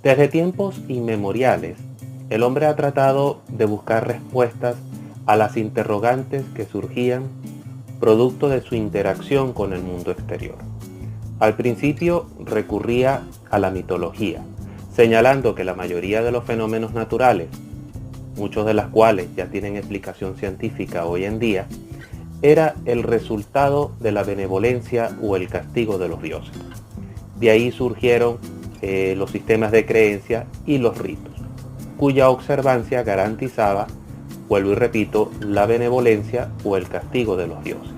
Desde tiempos inmemoriales, el hombre ha tratado de buscar respuestas a las interrogantes que surgían producto de su interacción con el mundo exterior. Al principio recurría a la mitología, señalando que la mayoría de los fenómenos naturales, muchos de los cuales ya tienen explicación científica hoy en día, era el resultado de la benevolencia o el castigo de los dioses. De ahí surgieron los sistemas de creencia y los ritos, cuya observancia garantizaba, vuelvo y repito, la benevolencia o el castigo de los dioses.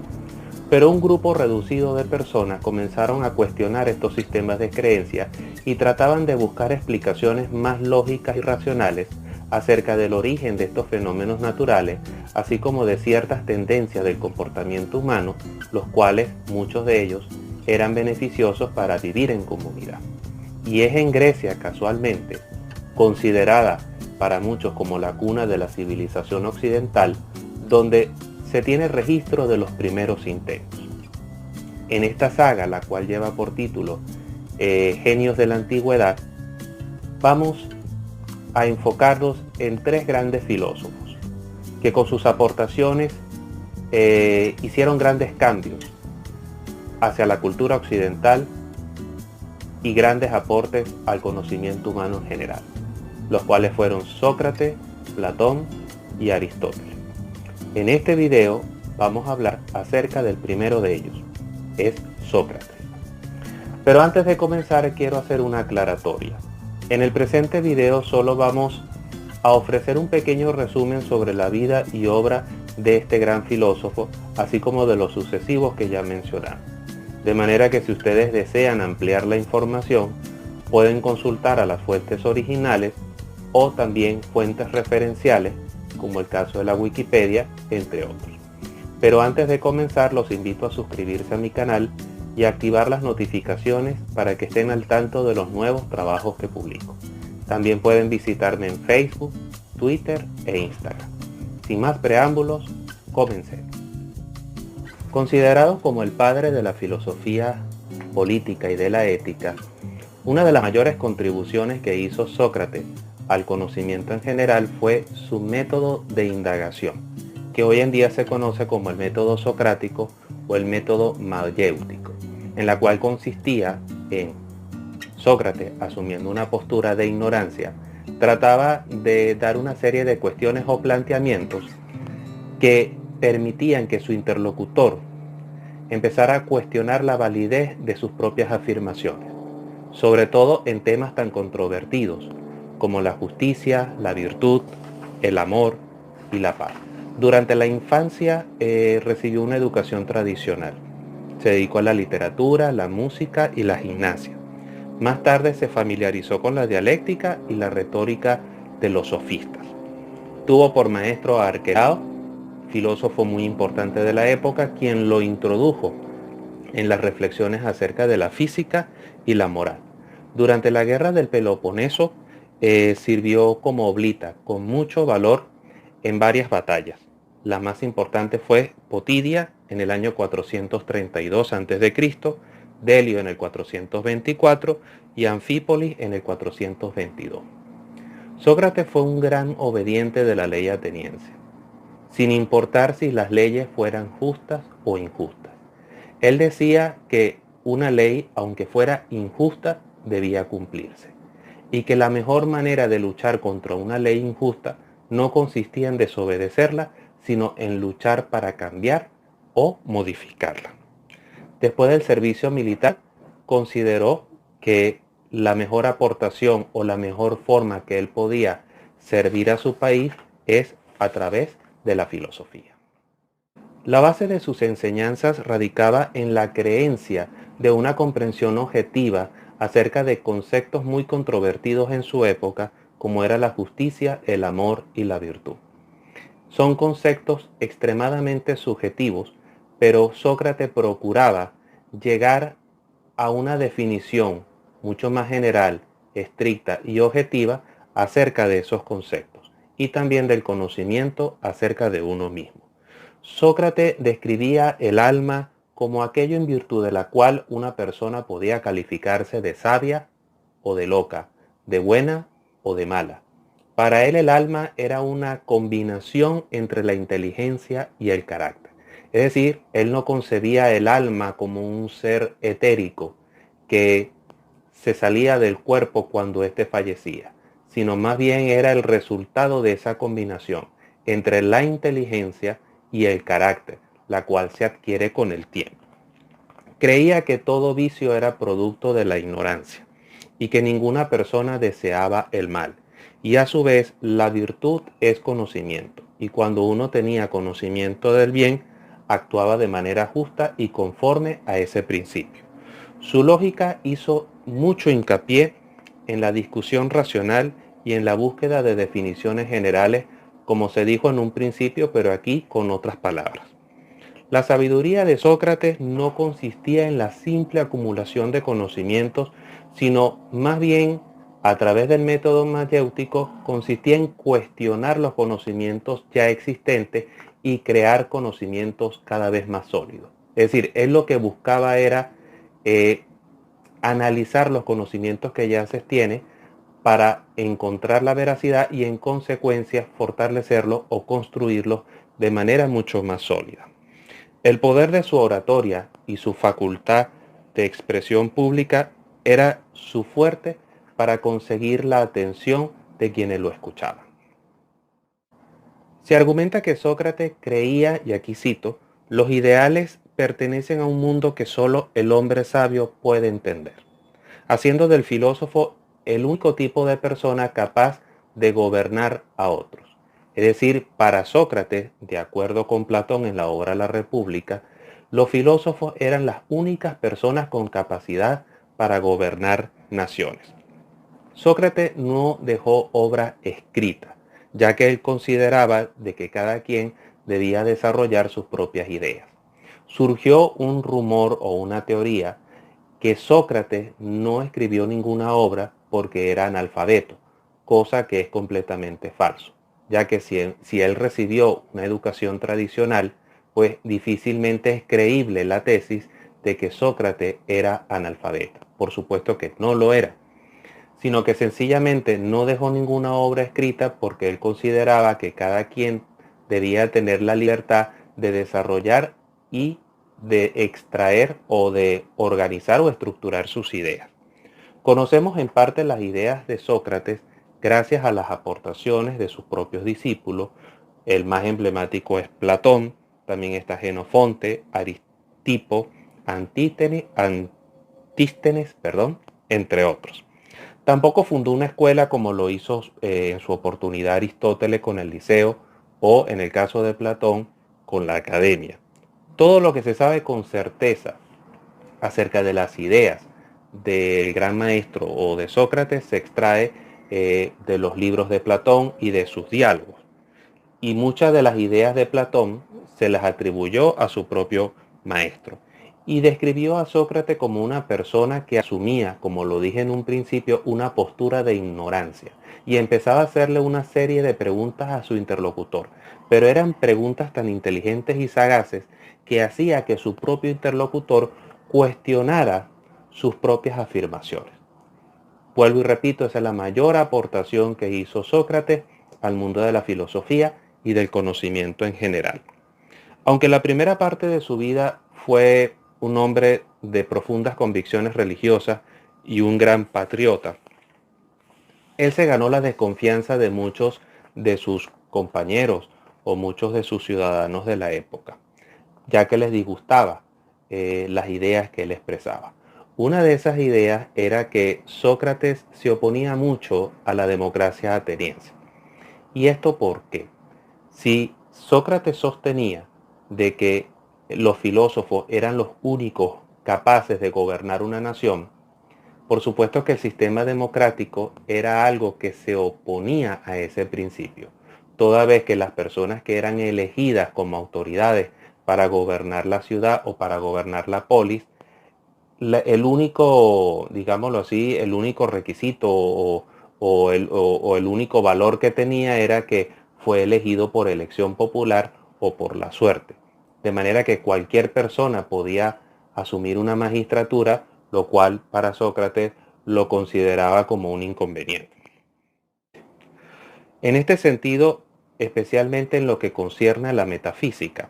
Pero un grupo reducido de personas comenzaron a cuestionar estos sistemas de creencia y trataban de buscar explicaciones más lógicas y racionales acerca del origen de estos fenómenos naturales, así como de ciertas tendencias del comportamiento humano, los cuales, muchos de ellos, eran beneficiosos para vivir en comunidad. Y es en Grecia, casualmente, considerada para muchos como la cuna de la civilización occidental, donde se tiene registro de los primeros intentos. En esta saga, la cual lleva por título Genios de la Antigüedad, vamos a enfocarnos en tres grandes filósofos que con sus aportaciones hicieron grandes cambios hacia la cultura occidental y grandes aportes al conocimiento humano en general, los cuales fueron Sócrates, Platón y Aristóteles. En este video vamos a hablar acerca del primero de ellos, es Sócrates. Pero antes de comenzar quiero hacer una aclaratoria. En el presente video solo vamos a ofrecer un pequeño resumen sobre la vida y obra de este gran filósofo, así como de los sucesivos que ya mencionamos. De manera que si ustedes desean ampliar la información, pueden consultar a las fuentes originales o también fuentes referenciales, como el caso de la Wikipedia, entre otros. Pero antes de comenzar, los invito a suscribirse a mi canal y activar las notificaciones para que estén al tanto de los nuevos trabajos que publico. También pueden visitarme en Facebook, Twitter e Instagram. Sin más preámbulos, comencemos. Considerado como el padre de la filosofía política y de la ética, una de las mayores contribuciones que hizo Sócrates al conocimiento en general fue su método de indagación, que hoy en día se conoce como el método socrático o el método mayéutico, en la cual consistía en Sócrates, asumiendo una postura de ignorancia, trataba de dar una serie de cuestiones o planteamientos que permitían que su interlocutor empezara a cuestionar la validez de sus propias afirmaciones, sobre todo en temas tan controvertidos como la justicia, la virtud, el amor y la paz. Durante la infancia recibió una educación tradicional. Se dedicó a la literatura, la música y la gimnasia. Más tarde se familiarizó con la dialéctica y la retórica de los sofistas. Tuvo por maestro a Arquelao, filósofo muy importante de la época, quien lo introdujo en las reflexiones acerca de la física y la moral. Durante la guerra del Peloponeso sirvió como oblita con mucho valor en varias batallas. La más importante fue Potidia en el año 432 a.C., Delio en el 424 y Anfípolis en el 422. Sócrates fue un gran obediente de la ley ateniense, sin importar si las leyes fueran justas o injustas. Él decía que una ley, aunque fuera injusta, debía cumplirse, y que la mejor manera de luchar contra una ley injusta no consistía en desobedecerla, sino en luchar para cambiar o modificarla. Después del servicio militar, consideró que la mejor aportación o la mejor forma que él podía servir a su país es a través de la filosofía. La base de sus enseñanzas radicaba en la creencia de una comprensión objetiva acerca de conceptos muy controvertidos en su época, como era la justicia, el amor y la virtud. Son conceptos extremadamente subjetivos, pero Sócrates procuraba llegar a una definición mucho más general, estricta y objetiva acerca de esos conceptos y también del conocimiento acerca de uno mismo. Sócrates describía el alma como aquello en virtud de la cual una persona podía calificarse de sabia o de loca, de buena o de mala. Para él el alma era una combinación entre la inteligencia y el carácter. Es decir, él no concebía el alma como un ser etérico que se salía del cuerpo cuando éste fallecía, sino más bien era el resultado de esa combinación entre la inteligencia y el carácter, la cual se adquiere con el tiempo. Creía que todo vicio era producto de la ignorancia y que ninguna persona deseaba el mal. Y a su vez, la virtud es conocimiento. Y cuando uno tenía conocimiento del bien, actuaba de manera justa y conforme a ese principio. Su lógica hizo mucho hincapié en la discusión racional y en la búsqueda de definiciones generales, como se dijo en un principio, pero aquí con otras palabras. La sabiduría de Sócrates no consistía en la simple acumulación de conocimientos, sino más bien, a través del método mayéutico, consistía en cuestionar los conocimientos ya existentes y crear conocimientos cada vez más sólidos. Es decir, él lo que buscaba era analizar los conocimientos que ya se tiene para encontrar la veracidad y en consecuencia fortalecerlos o construirlos de manera mucho más sólida. El poder de su oratoria y su facultad de expresión pública era su fuerte para conseguir la atención de quienes lo escuchaban. Se argumenta que Sócrates creía, y aquí cito, los ideales pertenecen a un mundo que solo el hombre sabio puede entender, haciendo del filósofo el único tipo de persona capaz de gobernar a otros. Es decir, para Sócrates, de acuerdo con Platón en la obra La República, los filósofos eran las únicas personas con capacidad para gobernar naciones. Sócrates no dejó obra escrita, ya que él consideraba de que cada quien debía desarrollar sus propias ideas. Surgió un rumor o una teoría que Sócrates no escribió ninguna obra porque era analfabeto, cosa que es completamente falso, ya que si él recibió una educación tradicional, pues difícilmente es creíble la tesis de que Sócrates era analfabeto. Por supuesto que no lo era, sino que sencillamente no dejó ninguna obra escrita porque él consideraba que cada quien debía tener la libertad de desarrollar y de extraer o de organizar o estructurar sus ideas. Conocemos en parte las ideas de Sócrates gracias a las aportaciones de sus propios discípulos. El más emblemático es Platón, también está Jenofonte, Aristipo, Antístenes, entre otros. Tampoco fundó una escuela como lo hizo en su oportunidad Aristóteles con el Liceo o en el caso de Platón con la Academia. Todo lo que se sabe con certeza acerca de las ideas del gran maestro o de Sócrates se extrae de los libros de Platón y de sus diálogos. Y muchas de las ideas de Platón se las atribuyó a su propio maestro. Y describió a Sócrates como una persona que asumía, como lo dije en un principio, una postura de ignorancia. Y empezaba a hacerle una serie de preguntas a su interlocutor. Pero eran preguntas tan inteligentes y sagaces que hacía que su propio interlocutor cuestionara sus propias afirmaciones. Vuelvo y repito, esa es la mayor aportación que hizo Sócrates al mundo de la filosofía y del conocimiento en general. Aunque la primera parte de su vida fue un hombre de profundas convicciones religiosas y un gran patriota, él se ganó la desconfianza de muchos de sus compañeros o muchos de sus ciudadanos de la época, ya que les disgustaba las ideas que él expresaba. Una de esas ideas era que Sócrates se oponía mucho a la democracia ateniense. ¿Y esto por qué? Si Sócrates sostenía de que los filósofos eran los únicos capaces de gobernar una nación, por supuesto que el sistema democrático era algo que se oponía a ese principio, toda vez que las personas que eran elegidas como autoridades para gobernar la ciudad o para gobernar la polis, el único, digámoslo así, el único requisito o el único valor que tenía era que fue elegido por elección popular o por la suerte. De manera que cualquier persona podía asumir una magistratura, lo cual para Sócrates lo consideraba como un inconveniente. En este sentido, especialmente en lo que concierne a la metafísica,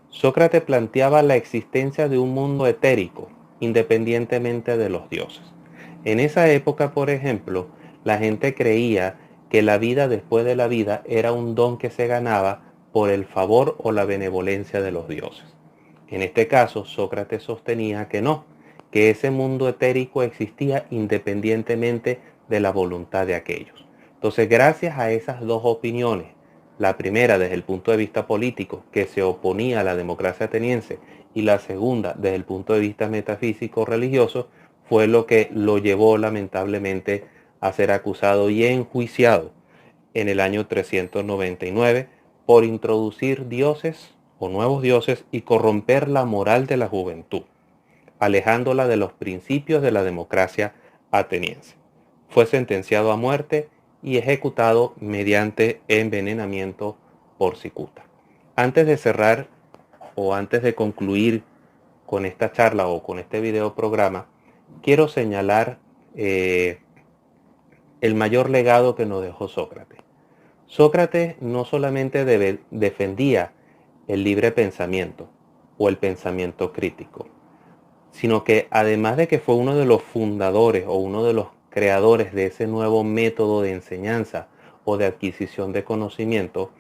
Sócrates planteaba la existencia de un mundo etérico, independientemente de los dioses. En esa época, por ejemplo, la gente creía que la vida después de la vida era un don que se ganaba por el favor o la benevolencia de los dioses. En este caso, Sócrates sostenía que no, que ese mundo etérico existía independientemente de la voluntad de aquellos. Entonces, gracias a esas dos opiniones, la primera desde el punto de vista político, que se oponía a la democracia ateniense, y la segunda desde el punto de vista metafísico religioso, fue lo que lo llevó lamentablemente a ser acusado y enjuiciado en el año 399 por introducir dioses o nuevos dioses y corromper la moral de la juventud, alejándola de los principios de la democracia ateniense. Fue sentenciado a muerte y ejecutado mediante envenenamiento por cicuta. Antes de cerrar o antes de concluir con esta charla o con este video programa, quiero señalar el mayor legado que nos dejó Sócrates. Sócrates no solamente defendía el libre pensamiento o el pensamiento crítico, sino que además de que fue uno de los fundadores o uno de los creadores de ese nuevo método de enseñanza o de adquisición de conocimiento,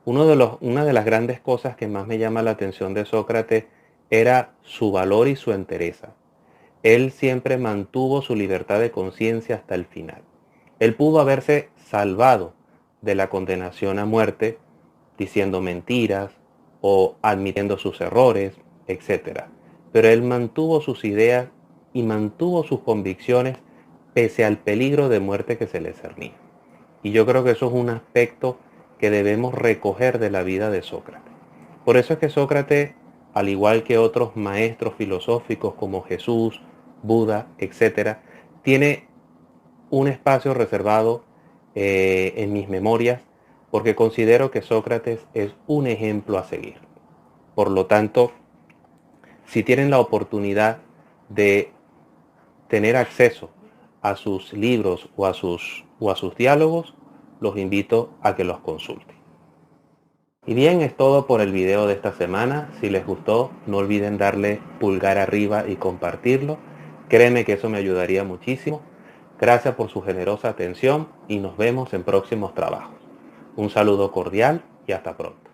una de las grandes cosas que más me llama la atención de Sócrates era su valor y su entereza. Él siempre mantuvo su libertad de conciencia hasta el final. Él pudo haberse salvado de la condenación a muerte diciendo mentiras o admitiendo sus errores, etc. Pero él mantuvo sus ideas y mantuvo sus convicciones pese al peligro de muerte que se le cernía. Y yo creo que eso es un aspecto que debemos recoger de la vida de Sócrates. Por eso es que Sócrates, al igual que otros maestros filosóficos como Jesús, Buda, etc., tiene un espacio reservado en mis memorias porque considero que Sócrates es un ejemplo a seguir. Por lo tanto, si tienen la oportunidad de tener acceso a sus libros o a sus diálogos, los invito a que los consulten. Y bien, es todo por el video de esta semana. Si les gustó, no olviden darle pulgar arriba y compartirlo. Créeme que eso me ayudaría muchísimo. Gracias por su generosa atención y nos vemos en próximos trabajos. Un saludo cordial y hasta pronto.